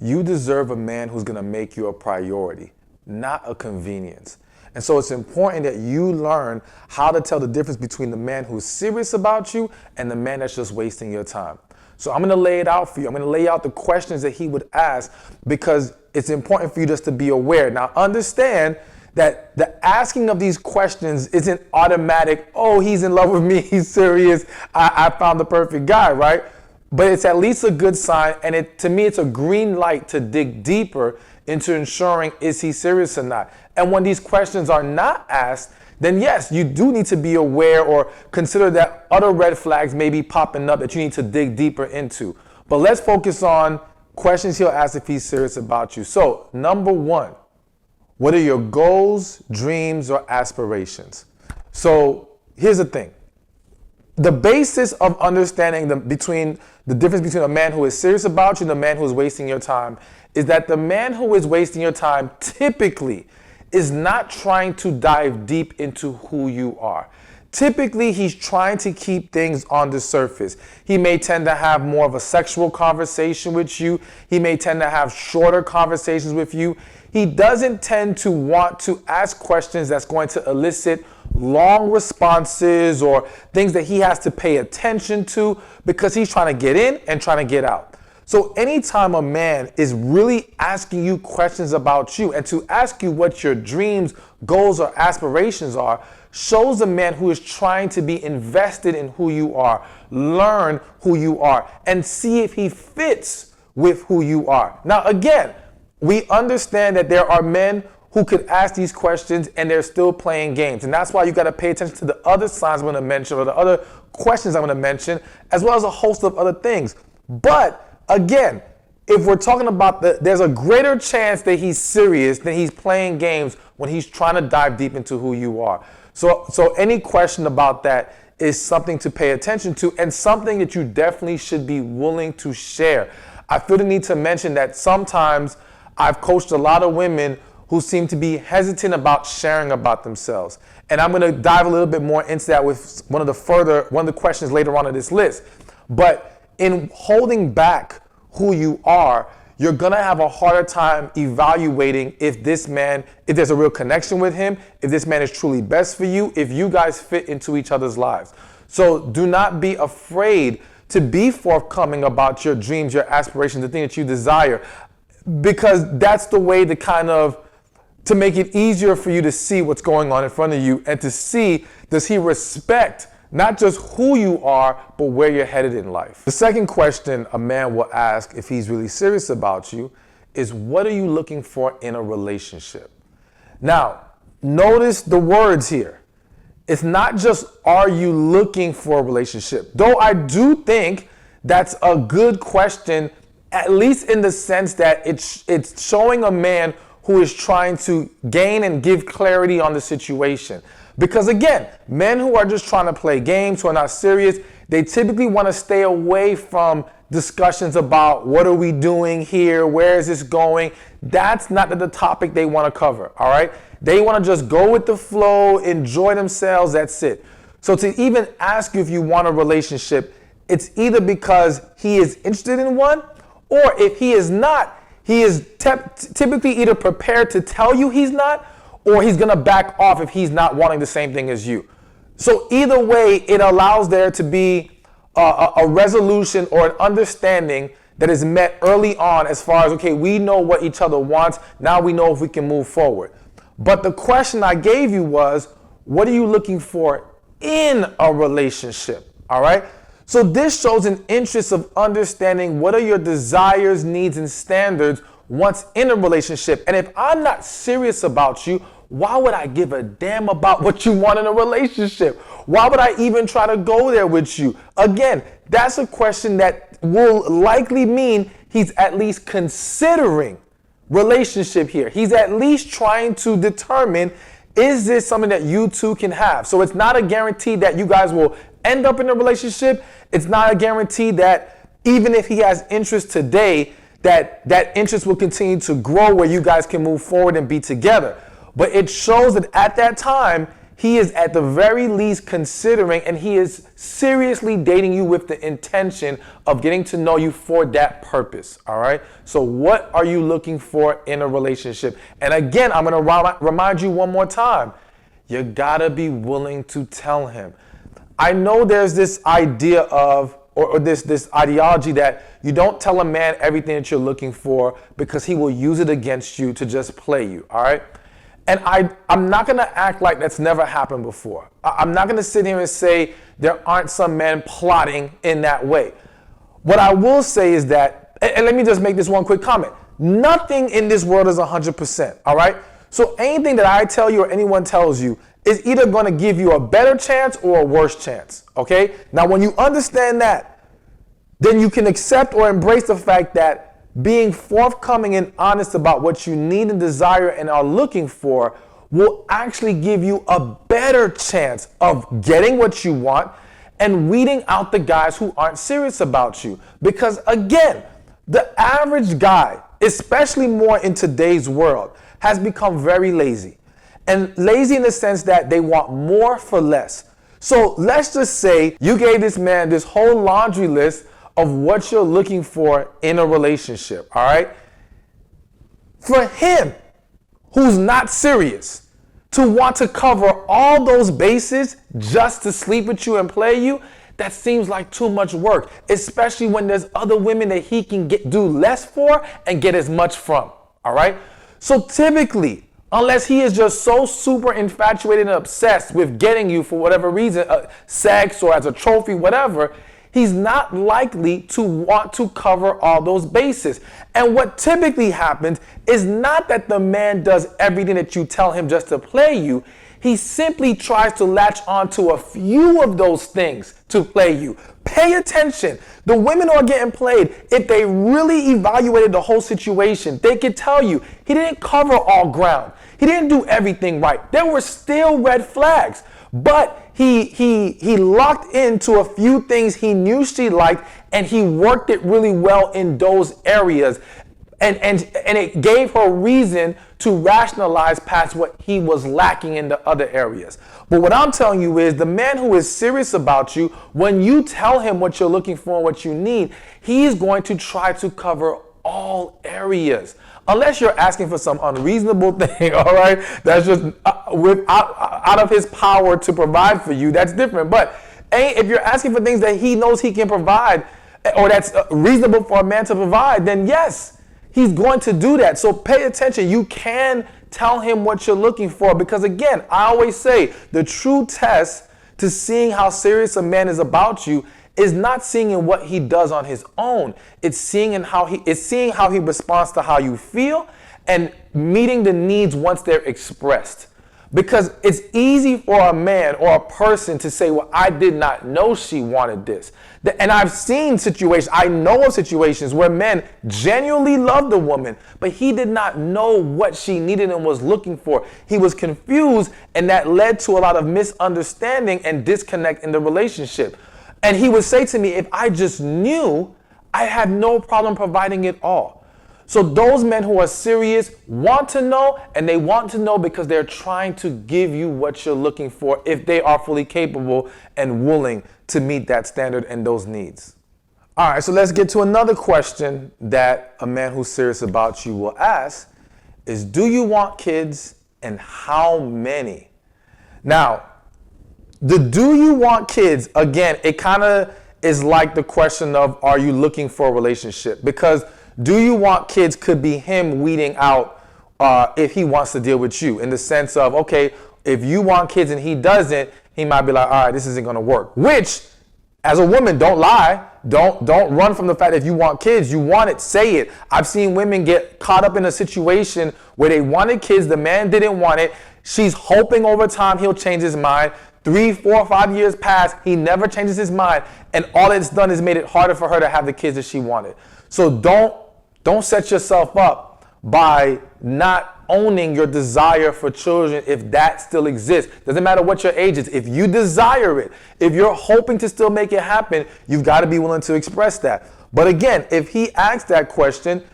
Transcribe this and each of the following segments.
You deserve a man who's going to make you a priority, not a convenience. And so it's important that you learn how to tell the difference between the man who's serious about you and the man that's just wasting your time. So I'm going to lay it out for you. I'm going to lay out the questions that he would ask because it's important for you just to be aware. Now, understand that the asking of these questions isn't automatic. Oh, he's in love with me. He's serious. I found the perfect guy, right? But it's at least a good sign. And to me, it's a green light to dig deeper into ensuring, is he serious or not? And when these questions are not asked, then yes, you do need to be aware or consider that other red flags may be popping up that you need to dig deeper into. But let's focus on questions he'll ask if he's serious about you. So, number one, what are your goals, dreams, or aspirations? So here's the thing. The basis of understanding the difference between a man who is serious about you and the man who is wasting your time is that the man who is wasting your time typically is not trying to dive deep into who you are. Typically, he's trying to keep things on the surface. He may tend to have more of a sexual conversation with you. He may tend to have shorter conversations with you. He doesn't tend to want to ask questions that's going to elicit long responses or things that he has to pay attention to because he's trying to get in and trying to get out. So anytime a man is really asking you questions about you and to ask you what your dreams, goals, or aspirations are, shows a man who is trying to be invested in who you are, learn who you are, and see if he fits with who you are. Now, again, we understand that there are men who could ask these questions and they're still playing games. And that's why you got to pay attention to the other signs I'm going to mention or the other questions I'm going to mention, as well as a host of other things. But again, if we're talking about there's a greater chance that he's serious than he's playing games when he's trying to dive deep into who you are. So any question about that is something to pay attention to and something that you definitely should be willing to share. I feel the need to mention that sometimes I've coached a lot of women who seem to be hesitant about sharing about themselves. And I'm going to dive a little bit more into that with one of the questions later on in this list. But in holding back who you are, you're going to have a harder time evaluating if there's a real connection with him, if this man is truly best for you, if you guys fit into each other's lives. So do not be afraid to be forthcoming about your dreams, your aspirations, the thing that you desire, because that's the way to make it easier for you to see what's going on in front of you and to see, does he respect not just who you are, but where you're headed in life. The second question a man will ask if he's really serious about you is, what are you looking for in a relationship? Now, notice the words here. It's not just, are you looking for a relationship? Though I do think that's a good question, at least in the sense that it's showing a man who is trying to gain and give clarity on the situation. Because again, men who are just trying to play games, who are not serious, they typically want to stay away from discussions about what are we doing here, where is this going. That's not the topic they want to cover, all right? They want to just go with the flow, enjoy themselves, that's it. So to even ask you if you want a relationship, it's either because he is interested in one, or if he is not, he is typically either prepared to tell you he's not, or he's going to back off if he's not wanting the same thing as you. So either way, it allows there to be a resolution or an understanding that is met early on as far as, okay, we know what each other wants. Now we know if we can move forward. But the question I gave you was, what are you looking for in a relationship? All right. So this shows an interest of understanding what are your desires, needs, and standards once in a relationship. And if I'm not serious about you, why would I give a damn about what you want in a relationship? Why would I even try to go there with you? Again, that's a question that will likely mean he's at least considering relationship here. He's at least trying to determine, is this something that you two can have? So it's not a guarantee that you guys will end up in a relationship. It's not a guarantee that even if he has interest today, that interest will continue to grow where you guys can move forward and be together. But it shows that at that time, he is at the very least considering, and he is seriously dating you with the intention of getting to know you for that purpose, all right? So what are you looking for in a relationship? And again, I'm gonna remind you one more time, you gotta be willing to tell him. I know there's this idea of, or this ideology that you don't tell a man everything that you're looking for because he will use it against you to just play you, all right? And I'm not gonna act like that's never happened before. I'm not gonna sit here and say there aren't some men plotting in that way. What I will say is that, and let me just make this one quick comment. Nothing in this world is 100%, all right? So anything that I tell you or anyone tells you is either gonna give you a better chance or a worse chance, okay? Now, when you understand that, then you can accept or embrace the fact that being forthcoming and honest about what you need and desire and are looking for will actually give you a better chance of getting what you want and weeding out the guys who aren't serious about you. Because again, the average guy, especially more in today's world, has become very lazy. And lazy in the sense that they want more for less. So let's just say you gave this man this whole laundry list of what you're looking for in a relationship, all right? For him, who's not serious, to want to cover all those bases just to sleep with you and play you, that seems like too much work, especially when there's other women that he can do less for and get as much from, all right? So typically, unless he is just so super infatuated and obsessed with getting you for whatever reason, sex or as a trophy, whatever, he's not likely to want to cover all those bases. And what typically happens is not that the man does everything that you tell him just to play you. He simply tries to latch on to a few of those things to play you. Pay attention. The women who are getting played, if they really evaluated the whole situation, they could tell you he didn't cover all ground. He didn't do everything right. There were still red flags. But he locked into a few things he knew she liked, and he worked it really well in those areas. And it gave her reason to rationalize past what he was lacking in the other areas. But what I'm telling you is the man who is serious about you, when you tell him what you're looking for and what you need, he's going to try to cover all areas. Unless you're asking for some unreasonable thing, all right, that's just out of his power to provide for you, that's different. But if you're asking for things that he knows he can provide, or that's reasonable for a man to provide, then yes, he's going to do that. So pay attention. You can tell him what you're looking for, because again, I always say the true test to seeing how serious a man is about you is not seeing in what he does on his own. It's seeing how he responds to how you feel and meeting the needs once they're expressed. Because it's easy for a man or a person to say, well, I did not know she wanted this. And I've seen situations, I know of situations where men genuinely loved the woman, but he did not know what she needed and was looking for. He was confused, and that led to a lot of misunderstanding and disconnect in the relationship. And he would say to me, if I just knew, I had no problem providing it all. So those men who are serious want to know, and they want to know because they're trying to give you what you're looking for if they are fully capable and willing to meet that standard and those needs. All right, so let's get to another question that a man who's serious about you will ask is, do you want kids and how many? Now, the do you want kids, again, it kind of is like the question of, are you looking for a relationship? Because do you want kids could be him weeding out if he wants to deal with you, in the sense of, okay, if you want kids and he doesn't, he might be like, all right, this isn't going to work. Which, as a woman, don't lie. Don't run from the fact that if you want kids, you want it, say it. I've seen women get caught up in a situation where they wanted kids, the man didn't want it. She's hoping over time he'll change his mind. 3, 4, 5 years pass, he never changes his mind, and all it's done is made it harder for her to have the kids that she wanted. So don't set yourself up by not owning your desire for children if that still exists. Doesn't matter what your age is. If you desire it, if you're hoping to still make it happen, you've got to be willing to express that. But again, if he asks that question,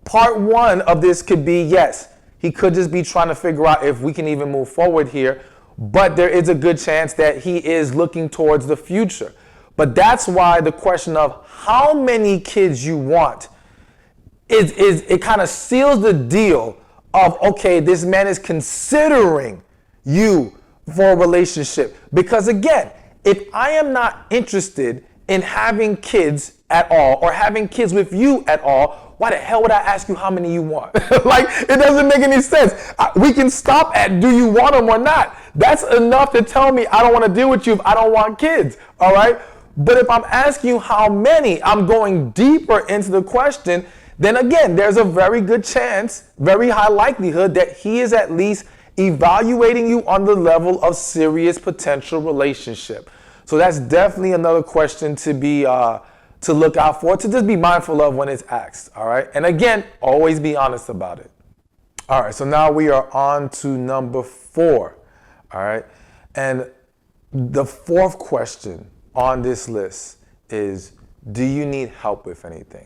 part one of this could be yes. He could just be trying to figure out if we can even move forward here. but there is a good chance that he is looking towards the future. But that's why the question of how many kids you want is it kind of seals the deal of, okay, this man is considering you for a relationship. Because again, if I am not interested in having kids at all or having kids with you at all, why the hell would I ask you how many you want? Like, it doesn't make any sense. We can stop at do you want them or not. That's enough to tell me I don't want to deal with you if I don't want kids, all right? But if I'm asking you how many, I'm going deeper into the question, then again, there's a very good chance, very high likelihood that he is at least evaluating you on the level of serious potential relationship. So that's definitely another question to be to look out for, to just be mindful of when it's asked, all right? And again, always be honest about it. All right, so now we are on to number 4, all right? And the fourth question on this list is, do you need help with anything?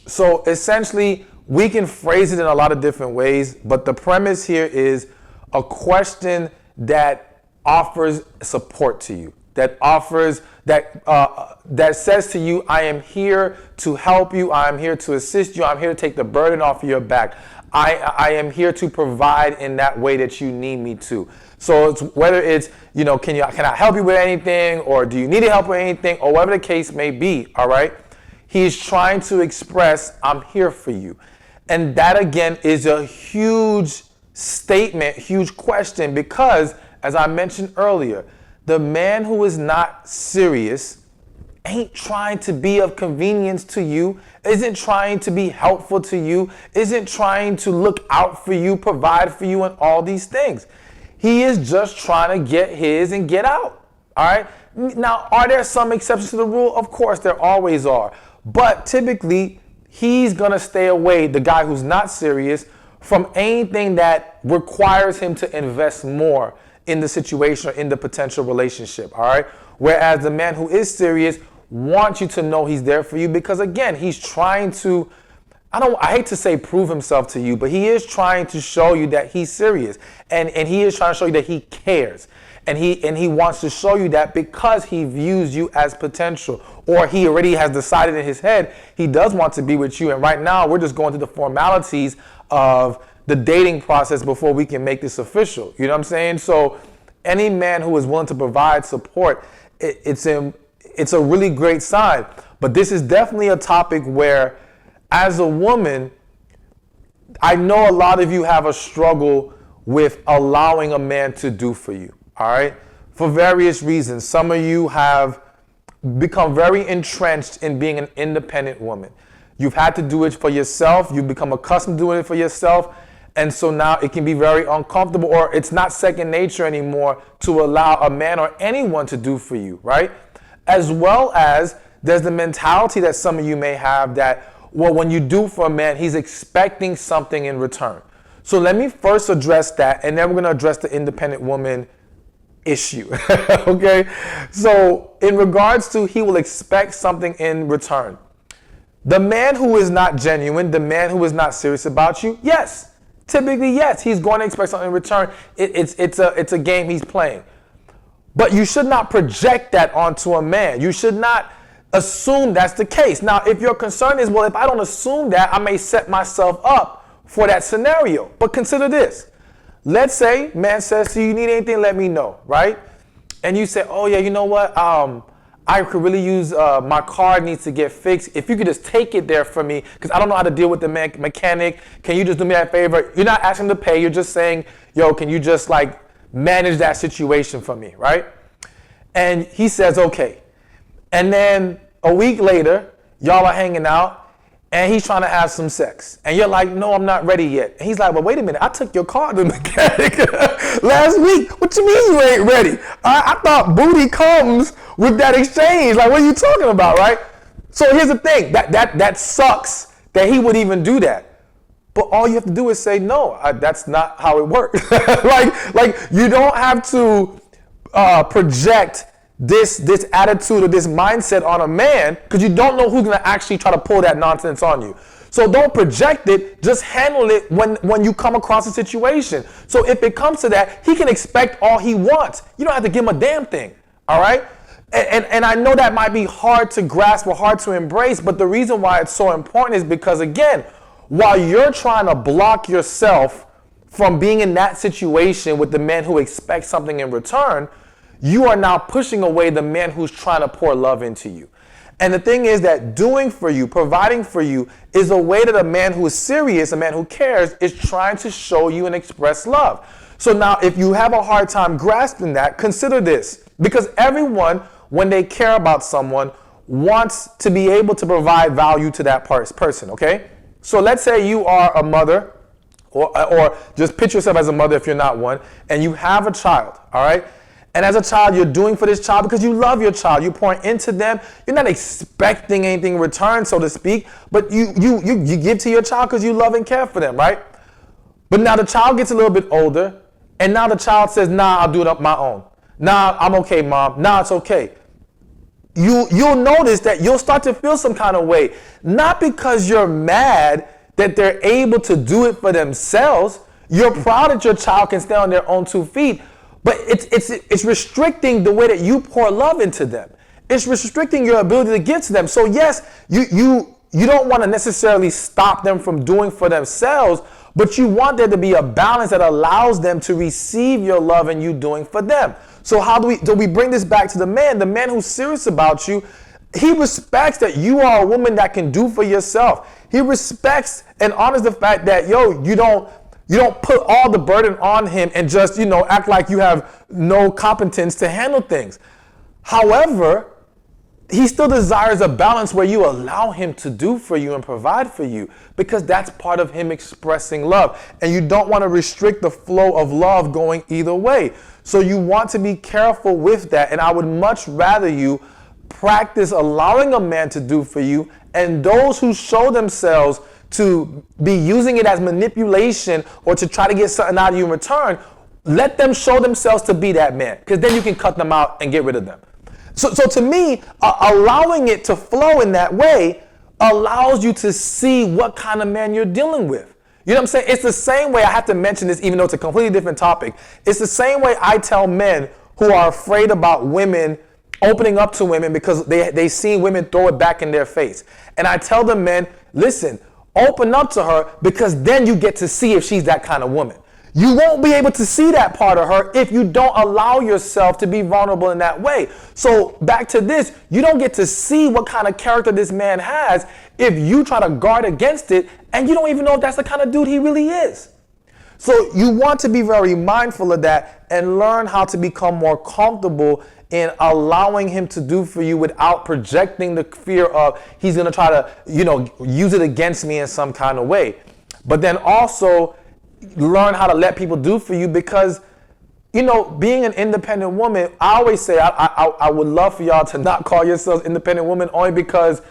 So essentially, we can phrase it in a lot of different ways, but the premise here is a question that offers support to you, that offers, that says to you, I am here to help you, I am here to assist you, I'm here to take the burden off of your back. I am here to provide in that way that you need me to. So it's, whether it's, you know, can I help you with anything, or do you need help with anything, or whatever the case may be, all right? He's trying to express, I'm here for you. And that again is a huge statement, huge question, because as I mentioned earlier, the man who is not serious ain't trying to be of convenience to you, isn't trying to be helpful to you, isn't trying to look out for you, provide for you, and all these things. He is just trying to get his and get out, all right? Now, are there some exceptions to the rule? Of course, there always are. But typically, he's going to stay away, the guy who's not serious, from anything that requires him to invest more in the situation or in the potential relationship, all right? Whereas the man who is serious wants you to know he's there for you because, again, he's trying to, I hate to say prove himself to you, but he is trying to show you that he's serious. And he is trying to show you that he cares. And he wants to show you that because he views you as potential, or he already has decided in his head he does want to be with you. And right now we're just going through the formalities of the dating process before we can make this official. You know what I'm saying? So any man who is willing to provide support, it's a really great sign. But this is definitely a topic where, as a woman, I know a lot of you have a struggle with allowing a man to do for you. All right, for various reasons. Some of you have become very entrenched in being an independent woman. You've had to do it for yourself. You've become accustomed to doing it for yourself. And so now it can be very uncomfortable, or it's not second nature anymore to allow a man or anyone to do for you, right? As well as there's the mentality that some of you may have that, well, when you do for a man, he's expecting something in return. So let me first address that, and then we're going to address the independent woman issue. Okay, so in regards to he will expect something in return, the man who is not genuine, the man who is not serious about you, yes, typically yes, he's going to expect something in return. It's a game he's playing, but you should not project that onto a man. You should not assume that's the case. Now, if your concern is, well, if I don't assume that, I may set myself up for that scenario. But consider this. Let's say man says to you, you need anything, let me know, right? And you say, oh yeah, you know what? I could really use, my car needs to get fixed. If you could just take it there for me, because I don't know how to deal with the mechanic. Can you just do me that favor? You're not asking to pay. You're just saying, yo, can you just like manage that situation for me, right? And he says, okay. And then a week later, y'all are hanging out, and he's trying to have some sex. And you're like, no, I'm not ready yet. And he's like, well, wait a minute. I took your car to the mechanic last week. What you mean you ain't ready? I thought booty comes with that exchange. Like, what are you talking about, right? So here's the thing. That sucks that he would even do that. But all you have to do is say, no, that's not how it works. like you don't have to project this attitude or this mindset on a man, because you don't know who's going to actually try to pull that nonsense on you. So don't project it, just handle it when you come across a situation. So if it comes to that, he can expect all he wants. You don't have to give him a damn thing, all right? And I know that might be hard to grasp or hard to embrace, but the reason why it's so important is because, again, while you're trying to block yourself from being in that situation with the man who expects something in return, you are now pushing away the man who's trying to pour love into you. And the thing is that doing for you, providing for you, is a way that a man who is serious, a man who cares, is trying to show you and express love. So now if you have a hard time grasping that, consider this. Because everyone, when they care about someone, wants to be able to provide value to that person, okay? So let's say you are a mother, or just picture yourself as a mother if you're not one, and you have a child, all right? And as a child, you're doing for this child because you love your child. You're pouring into them. You're not expecting anything in return, so to speak, but you give to your child because you love and care for them, right? But now the child gets a little bit older, and now the child says, nah, I'll do it on my own. Nah, I'm okay, Mom. Nah, it's okay. You'll notice that you'll start to feel some kind of way, not because you're mad that they're able to do it for themselves. You're proud that your child can stand on their own 2 feet, but it's restricting the way that you pour love into them. It's restricting your ability to give to them. So yes, you don't want to necessarily stop them from doing for themselves, but you want there to be a balance that allows them to receive your love and you doing for them. So how do we bring this back to the man who's serious about you? He respects that you are a woman that can do for yourself. He respects and honors the fact that, you don't put all the burden on him and just, act like you have no competence to handle things. However, he still desires a balance where you allow him to do for you and provide for you, because that's part of him expressing love. And you don't want to restrict the flow of love going either way. So you want to be careful with that. And I would much rather you practice allowing a man to do for you, and those who show themselves to be using it as manipulation or to try to get something out of you in return, let them show themselves to be that man, because then you can cut them out and get rid of them. So to me, allowing it to flow in that way allows you to see what kind of man you're dealing with. You know what I'm saying? It's the same way, I have to mention this even though it's a completely different topic. It's the same way I tell men who are afraid about women opening up to women because they seen women throw it back in their face. And I tell the men, listen, open up to her, because then you get to see if she's that kind of woman. You won't be able to see that part of her if you don't allow yourself to be vulnerable in that way. So back to this, you don't get to see what kind of character this man has if you try to guard against it and you don't even know if that's the kind of dude he really is. So you want to be very mindful of that and learn how to become more comfortable in allowing him to do for you without projecting the fear of he's going to try to, use it against me in some kind of way. But then also learn how to let people do for you, because, being an independent woman, I always say I would love for y'all to not call yourselves independent women, only because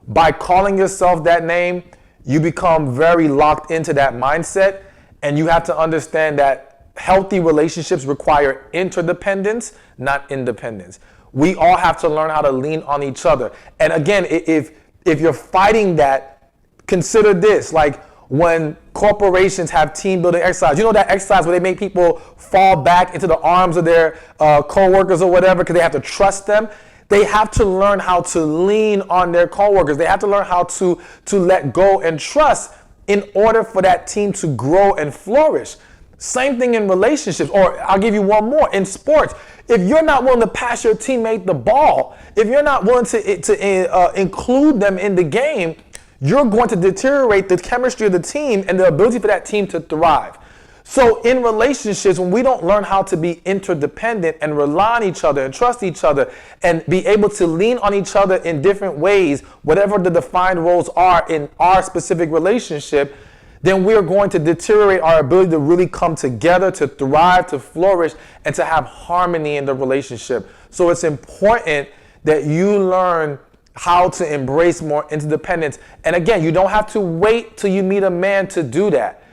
by calling yourself that name, you become very locked into that mindset, and you have to understand that healthy relationships require interdependence, not independence. We all have to learn how to lean on each other. And again, if you're fighting that, consider this, like when corporations have team building exercise, that exercise where they make people fall back into the arms of their co-workers or whatever because they have to trust them. They have to learn how to lean on their co-workers. They have to learn how to let go and trust in order for that team to grow and flourish. Same thing in relationships, or I'll give you one more, in sports. If you're not willing to pass your teammate the ball, if you're not willing to include them in the game, you're going to deteriorate the chemistry of the team and the ability for that team to thrive. So in relationships, when we don't learn how to be interdependent and rely on each other and trust each other and be able to lean on each other in different ways, whatever the defined roles are in our specific relationship, then we're going to deteriorate our ability to really come together, to thrive, to flourish, and to have harmony in the relationship. So it's important that you learn how to embrace more interdependence. And again, you don't have to wait till you meet a man to do that.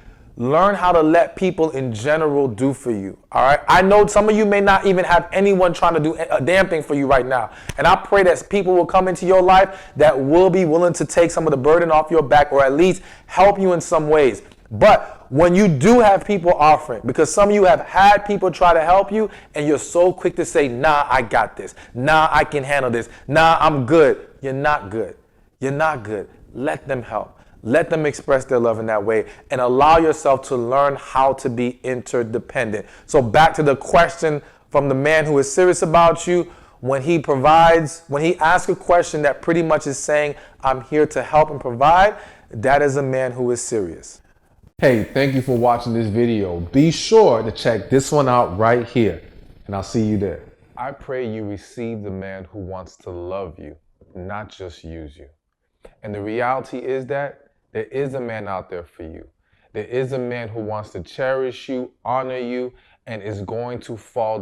Learn how to let people in general do for you, all right? I know some of you may not even have anyone trying to do a damn thing for you right now. And I pray that people will come into your life that will be willing to take some of the burden off your back or at least help you in some ways. But when you do have people offering, because some of you have had people try to help you and you're so quick to say, nah, I got this. Nah, I can handle this. Nah, I'm good. You're not good. You're not good. Let them help. Let them express their love in that way and allow yourself to learn how to be interdependent. So back to the question from the man who is serious about you, when he asks a question that pretty much is saying, I'm here to help and provide, that is a man who is serious. Hey, thank you for watching this video. Be sure to check this one out right here, and I'll see you there. I pray you receive the man who wants to love you, not just use you. And the reality is that there is a man out there for you. There is a man who wants to cherish you, honor you, and is going to fall